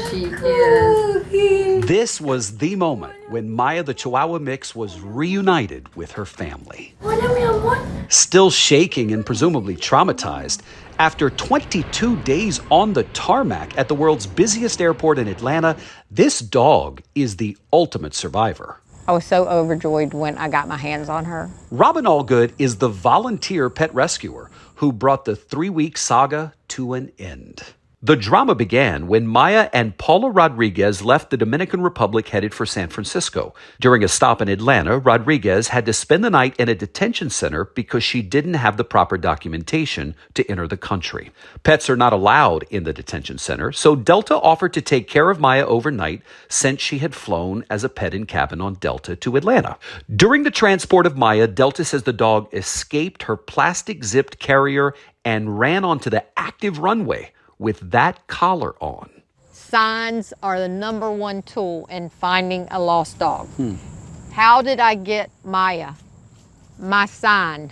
she is. This was the moment when Maia the Chihuahua mix was reunited with her family. Still shaking and presumably traumatized, after 22 days on the tarmac at the world's busiest airport in Atlanta, this dog is the ultimate survivor. I was so overjoyed when I got my hands on her. Robin Allgood is the volunteer pet rescuer who brought the 3-week saga to an end. The drama began when Maia and Paula Rodriguez left the Dominican Republic headed for San Francisco. During a stop in Atlanta, Rodriguez had to spend the night in a detention center because she didn't have the proper documentation to enter the country. Pets are not allowed in the detention center, so Delta offered to take care of Maia overnight since she had flown as a pet in cabin on Delta to Atlanta. During the transport of Maia, Delta says the dog escaped her plastic-zipped carrier and ran onto the active runway with that collar on. Signs are the #1 tool in finding a lost dog. How did I get Maia? My sign.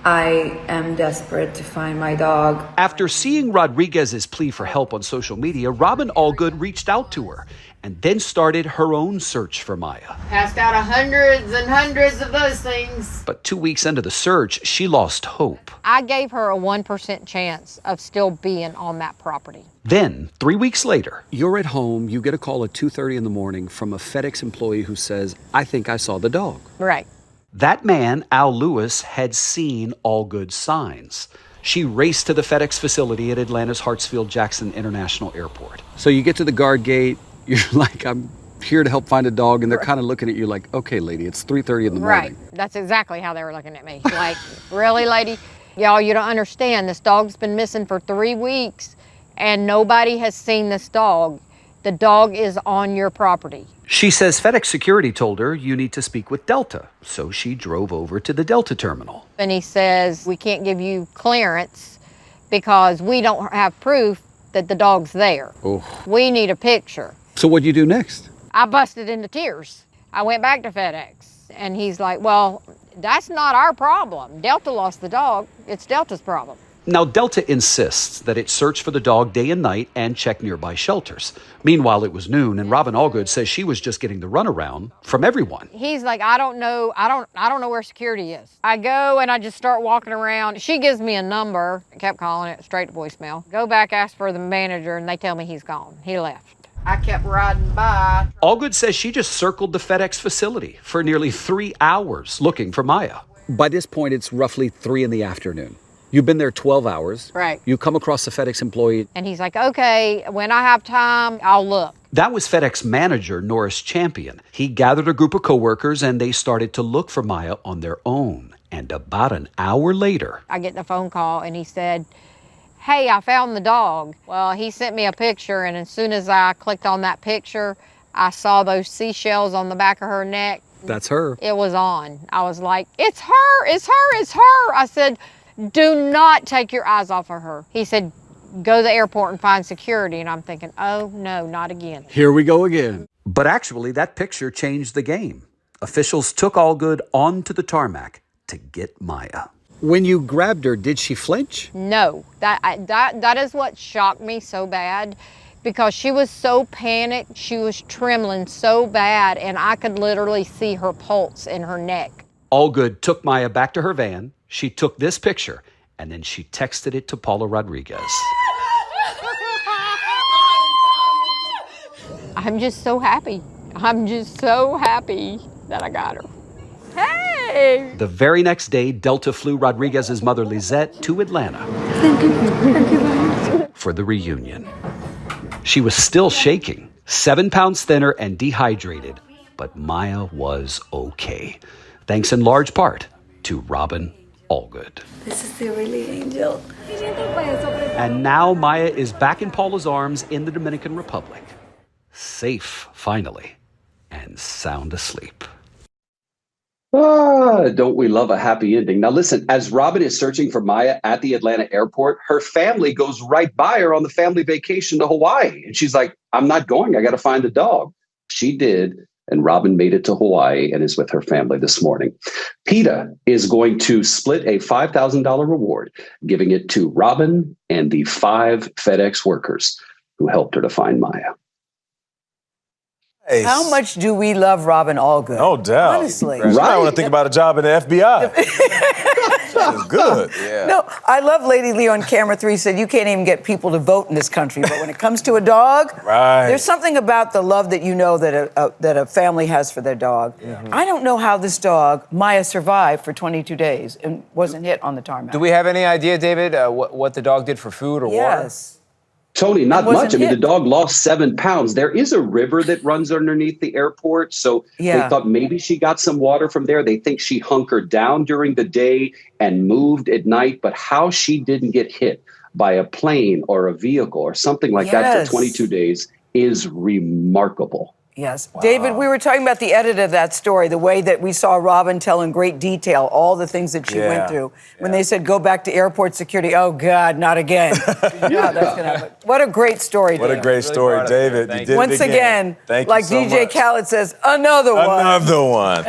I am desperate to find my dog. After seeing Rodriguez's plea for help on social media, Robin Allgood reached out to her and then started her own search for Maia. Passed out hundreds and hundreds of those things. But 2 weeks into the search, she lost hope. I gave her a 1% chance of still being on that property. Then, 3 weeks later, you're at home, you get a call at 2:30 in the morning from a FedEx employee who says, "I think I saw the dog." Right. That man, Al Lewis, had seen Allgood's signs. She raced to the FedEx facility at Atlanta's Hartsfield-Jackson International Airport. So you get to the guard gate, you're like, "I'm here to help find a dog," and they're kind of looking at you like, "Okay, lady, it's 3:30 in the morning." Right. That's exactly how they were looking at me. Like, "Really, lady? Y'all, you don't understand. This dog's been missing for 3 weeks, and nobody has seen this dog. The dog is on your property." She says FedEx security told her you need to speak with Delta, so she drove over to the Delta terminal. And he says, "We can't give you clearance because we don't have proof that the dog's there. Oh. We need a picture." So what'd you do next? I busted into tears. I went back to FedEx, and he's like, "Well, that's not our problem. Delta lost the dog. It's Delta's problem." Now, Delta insists that it search for the dog day and night and check nearby shelters. Meanwhile, it was noon, and Robin Allgood says she was just getting the runaround from everyone. He's like, "I don't know where security is." I go and I just start walking around. She gives me a number. I kept calling it straight to voicemail. Go back, ask for the manager, and they tell me he's gone. He left. I kept riding by. Allgood says she just circled the FedEx facility for nearly 3 hours looking for Maia. By this point, it's roughly 3 in the afternoon. You've been there 12 hours. Right. You come across the FedEx employee. And he's like, "Okay, when I have time, I'll look." That was FedEx manager Norris Champion. He gathered a group of coworkers and they started to look for Maia on their own. And about an hour later, I get the phone call and he said, "Hey, I found the dog." Well, he sent me a picture, and as soon as I clicked on that picture, I saw those seashells on the back of her neck. that's her. It was on. I was like, "It's her, it's her, it's her." I said, "Do not take your eyes off of her." He said, "Go to the airport and find security." And I'm thinking, oh no, not again. Here we go again. But actually, that picture changed the game. Officials took Allgood onto the tarmac to get Maia. When you grabbed her, did she flinch? No, that is what shocked me so bad, because she was so panicked. She was trembling so bad, and I could literally see her pulse in her neck. Allgood took Maia back to her van. She took this picture, and then she texted it to Paula Rodriguez. I'm just so happy. I'm just so happy that I got her. Hey! The very next day, Delta flew Rodriguez's mother, Lizette, to Atlanta for the reunion. She was still shaking, 7 pounds thinner and dehydrated, but Maia was okay, thanks in large part to Robin Allgood. This is the really angel. And now Maia is back in Paula's arms in the Dominican Republic, safe finally, and sound asleep. Don't we love a happy ending? Now listen, as Robin is searching for Maia at the Atlanta airport, her family goes right by her on the family vacation to Hawaii. And she's like, "I'm not going. I got to find the dog." She did. And Robin made it to Hawaii and is with her family this morning. PETA is going to split a $5,000 reward, giving it to Robin and the 5 FedEx workers who helped her to find Maia. Nice. How much do we love Robin Allgood? No doubt. Honestly. Right. I want to think about a job in the FBI. That's good. Yeah. No, I love Lady Leo on Camera 3 said you can't even get people to vote in this country, but when it comes to a dog, Right. there's something about the love that you know that a family has for their dog. I don't know how this dog, Maia, survived for 22 days and wasn't hit on the tarmac. Do we have any idea, David, what the dog did for food or water? Yes. Tony, not wasn't much. I mean, hit. the dog lost 7 pounds. There is a river that runs underneath the airport. So Yeah. they thought maybe she got some water from there. They think she hunkered down during the day and moved at night. But how she didn't get hit by a plane or a vehicle or something like that Yes. for 22 days is remarkable. Yes. David, we were talking about the edit of that story, the way that we saw Robin tell in great detail all the things that she went through. When they said, go back to airport security, oh, God, not again. Yeah, that's gonna happen. What a great story, What a David. great story, David. You did it Once again, Thank you like so DJ much. Khaled says, another one. Another one.